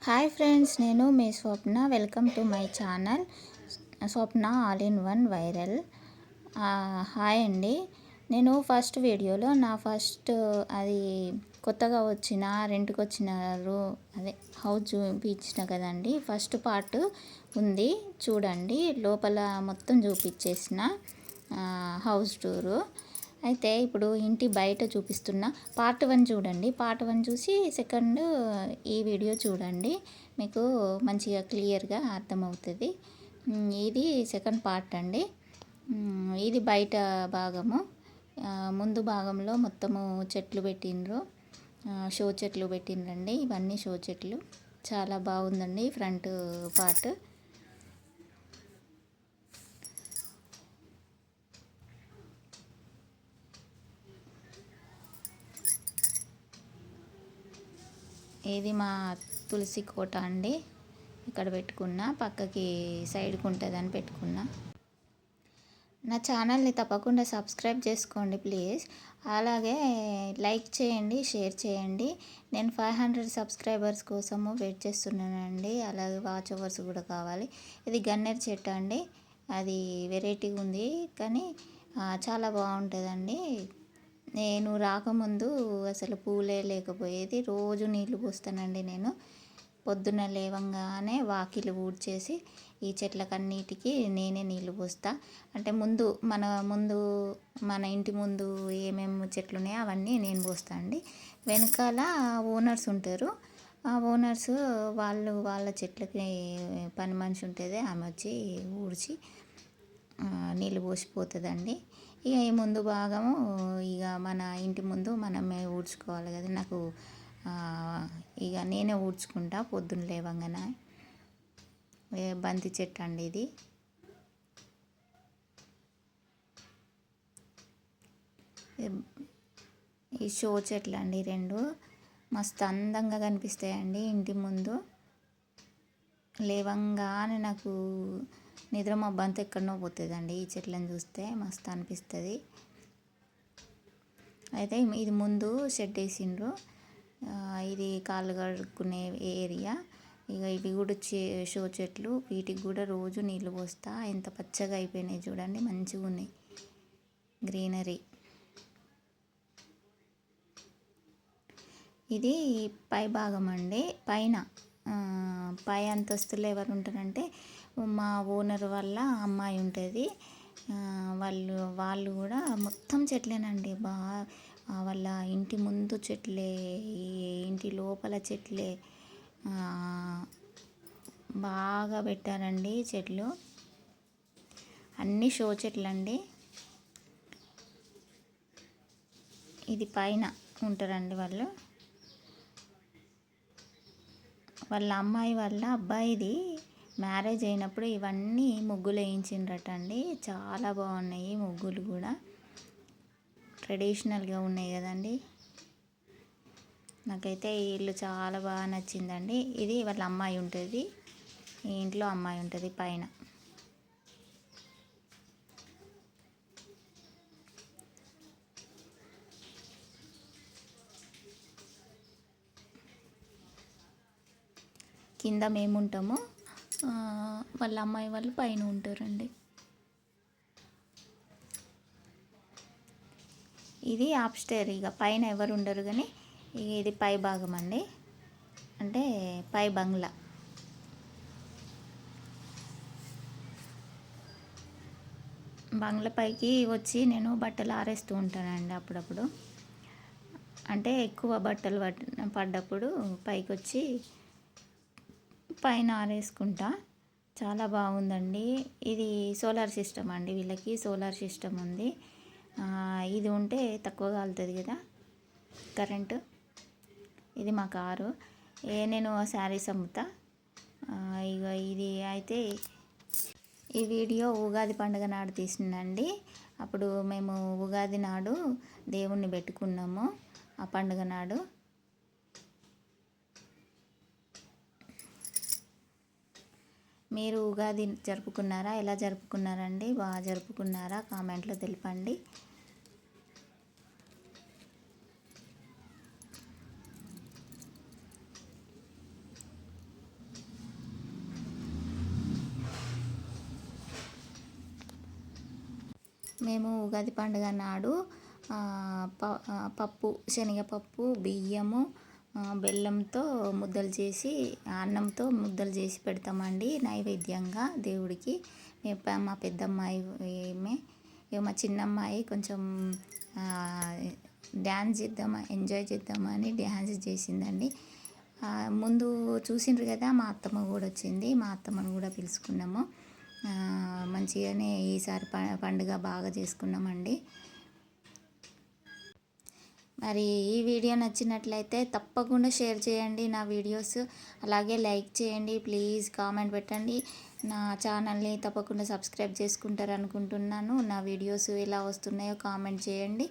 Hi friends, నేను మీ Swapna. Welcome to my channel Swapna all in one viral. Hi అండి. నేను ఫస్ట్ వీడియోలో అది కొత్తగా వచ్చిన రెంట్కి వచ్చిన అదే హౌస్ చూపించిన కదండి. ఫస్ట్ పార్ట్ ఉంది చూడండి. లోపల మొత్తం చూపించేసిన హౌస్ టూరు. అయితే ఇప్పుడు ఇంటి బయట చూపిస్తున్న పార్ట్ 1 చూడండి. పార్ట్ 1 చూసి సెకండ్ ఈ వీడియో చూడండి, మీకు మంచిగా క్లియర్గా అర్థమవుతుంది. ఇది సెకండ్ పార్ట్ అండి. ఇది బయట భాగము. ముందు భాగంలో మొత్తము చెట్లు పెట్టిండ్రు, షో చెట్లు పెట్టిండ్రండి. ఇవన్నీ షో చెట్లు, చాలా బాగుందండి ఫ్రంట్ పార్ట్. ఇది మా తులసి కోట అండి. ఇక్కడ పెట్టుకున్నా, పక్కకి సైడ్కి ఉంటుందని పెట్టుకున్నా. నా ఛానల్ని తప్పకుండా సబ్స్క్రైబ్ చేసుకోండి ప్లీజ్. అలాగే లైక్ చేయండి, షేర్ చేయండి. నేను 500 సబ్స్క్రైబర్స్ కోసము వెయిట్ చేస్తున్నానండి. అలాగే వాచ్ అవర్స్ కూడా కావాలి. ఇది గన్నేరు చెట్టు అండి. అది వెరైటీగా ఉంది కానీ చాలా బాగుంటుందండి. నేను రాకముందు అసలు పూలే లేకపోయేది. రోజు నీళ్లు పోస్తానండి నేను. పొద్దున్న లేవంగానే వాకిలి ఊడ్చేసి ఈ చెట్లకన్నిటికీ నేనే నీళ్లు పోస్తా. అంటే మన ఇంటి ముందు ఏమేమి చెట్లు ఉన్నాయో అవన్నీ నేను పోస్తా అండి. వెనకాల ఓనర్స్ ఉంటారు. ఆ ఓనర్స్ వాళ్ళ చెట్లకి పని మనిషి ఉంటుంది, ఆమె వచ్చి ఊడ్చి నీళ్ళు పోసిపోతుందండి. ఇక ఈ ముందు భాగము ఇక మన ఇంటి ముందు మనమే ఊడ్చుకోవాలి కదా. నాకు ఇక నేనే ఊడ్చుకుంటా పొద్దున్న లేవంగానే. బంతి చెట్టు అండి ఇది. ఈ షో చెట్లు అండి రెండు, మస్తు అందంగా కనిపిస్తాయండి ఇంటి ముందు. లేవంగానే నాకు నిద్ర మబ్బంతా ఎక్కడనో పోతుందండి ఈ చెట్లను చూస్తే, మస్తు అనిపిస్తుంది. అయితే ఇది ముందు షెడ్ వేసిండ్రు. ఇది కాళ్ళు కడుక్కునే ఏరియా. ఇక ఇవి కూడా షో చెట్లు, వీటికి కూడా రోజు నీళ్ళు పోస్తా. ఎంత పచ్చగా అయిపోయినాయి చూడండి, మంచిగా ఉన్నాయి, గ్రీనరీ. ఇది పై భాగం అండి. పై అంతస్తులో ఎవరు ఉంటారంటే మా ఓనర్ వాళ్ళ అమ్మాయి ఉంటుంది. వాళ్ళు కూడా మొత్తం చెట్లేనండి. వాళ్ళ ఇంటి ముందు చెట్లే, ఇంటి లోపల చెట్లే, బాగా పెట్టారండి చెట్లు. అన్నీ షో చెట్లు అండి. ఇది పైన ఉంటారండి వాళ్ళ అమ్మాయి వాళ్ళ అబ్బాయిది మ్యారేజ్ అయినప్పుడు ఇవన్నీ ముగ్గులు వేయించిండ్రట అండి. చాలా బాగున్నాయి ముగ్గులు కూడా, ట్రెడిషనల్గా ఉన్నాయి కదండి. నాకైతే ఈ ఇల్లు చాలా బాగా నచ్చిందండి. ఇది వాళ్ళ అమ్మాయి ఉంటుంది, ఈ ఇంట్లో అమ్మాయి ఉంటుంది పైన. కింద మేము ఉంటాము, వాళ్ళ అమ్మాయి వాళ్ళు పైన ఉంటారండి. ఇది అప్స్టైర్, ఇక పైన ఎవరు ఉండరు కానీ ఇది పై భాగం అండి, అంటే పై బంగ్లా. బంగ్లా పైకి వచ్చి నేను బట్టలు ఆరేస్తూ ఉంటానండి అప్పుడప్పుడు. అంటే ఎక్కువ బట్టలు పడ్డప్పుడు పైకి వచ్చి పైన ఆరేసుకుంటా. చాలా బాగుందండి. ఇది సోలార్ సిస్టమ్ అండి, వీళ్ళకి సోలార్ సిస్టమ్ ఉంది. ఇది ఉంటే తక్కువ కాలుతుంది కదా కరెంటు. ఇది మా కారు. నేను శారీస్ అమ్ముతా. ఇక ఇది అయితే ఈ వీడియో ఉగాది పండుగ నాడు తీసిందండి. అప్పుడు మేము ఉగాది నాడు దేవుణ్ణి పెట్టుకున్నాము. ఆ పండుగ నాడు మీరు ఉగాది జరుపుకున్నారా? ఎలా జరుపుకున్నారండి? బాగా జరుపుకున్నారా? కామెంట్లో తెలపండి. మేము ఉగాది పండుగ నాడు పప్పు, శనగపప్పు, బియ్యము, బెల్లంతో ముద్దలు చేసి, అన్నంతో ముద్దలు చేసి పెడతామండి నైవేద్యంగా దేవుడికి. మా పెద్దమ్మాయి ఈమె, మా చిన్నమ్మాయి కొంచెం డ్యాన్స్ ఎంజాయ్ చేద్దామని డ్యాన్స్ చేసిందండి. ముందు చూసిండ్రు కదా, మా అత్తమ్మ కూడా వచ్చింది. మా అత్తమ్మను కూడా పిలుచుకున్నాము. మంచిగానే ఈసారి పండుగ బాగా చేసుకున్నామండి. మరి ఈ వీడియో నచ్చినట్లయితే తప్పకుండా షేర్ చేయండి నా వీడియోస్, అలాగే లైక్ చేయండి, ప్లీజ్ కామెంట్ పెట్టండి. నా ఛానల్ని తప్పకుండా సబ్స్క్రైబ్ చేసుకుంటారు అనుకుంటున్నాను. నా వీడియోస్ ఎలా వస్తున్నాయో కామెంట్ చేయండి.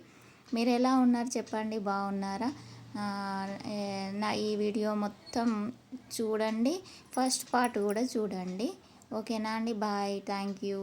మీరు ఎలా ఉన్నారు చెప్పండి, బాగున్నారా? నా ఈ వీడియో మొత్తం చూడండి, ఫస్ట్ పార్ట్ కూడా చూడండి. ఓకేనా అండి? బాయ్. Thank you.